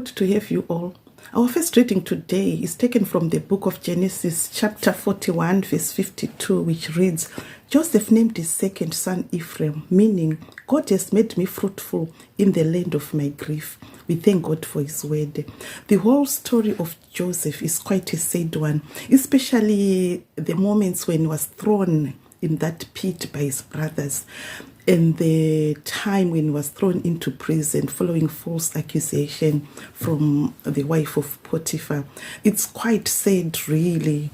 good to have you all. Our first reading today is taken from the book of Genesis, chapter 41, verse 52, which reads, Joseph named his second son Ephraim, meaning, God has made me fruitful in the land of my grief. We thank God for his word. The whole story of Joseph is quite a sad one, especially the moments when he was thrown in that pit by his brothers, and the time when he was thrown into prison following false accusation from the wife of Potiphar. It's quite sad, really.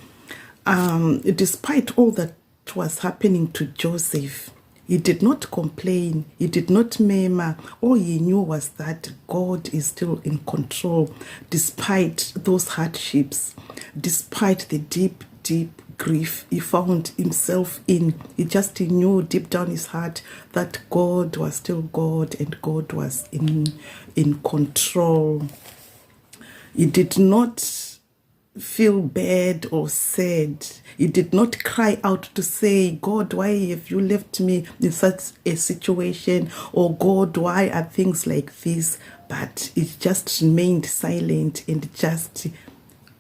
Despite all that was happening to Joseph, he did not complain, he did not murmur. All he knew was that God is still in control, despite those hardships, despite the deep grief he found himself in. He just knew deep down his heart that God was still God and God was in control. He did not feel bad or sad. He did not cry out to say, God, why have you left me in such a situation? Or God, why are things like this? But he just remained silent and just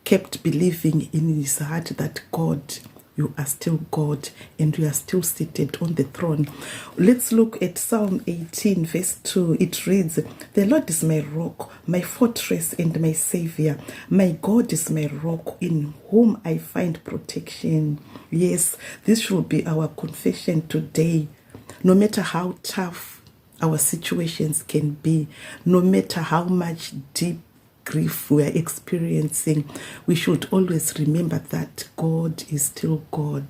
kept believing in his heart that God, you are still God and you are still seated on the throne. Let's look at Psalm 18 verse 2. It reads, the Lord is my rock, my fortress and my savior. My God is my rock in whom I find protection. Yes, this should be our confession today. No matter how tough our situations can be, no matter how much deep grief we are experiencing, we should always remember that God is still God.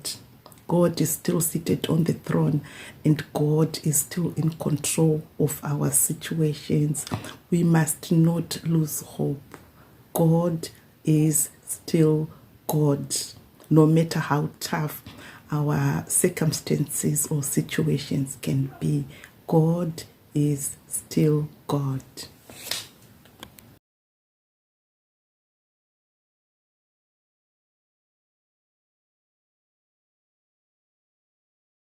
God is still seated on the throne and God is still in control of our situations. We must not lose hope. God is still God. No matter how tough our circumstances or situations can be, God is still God.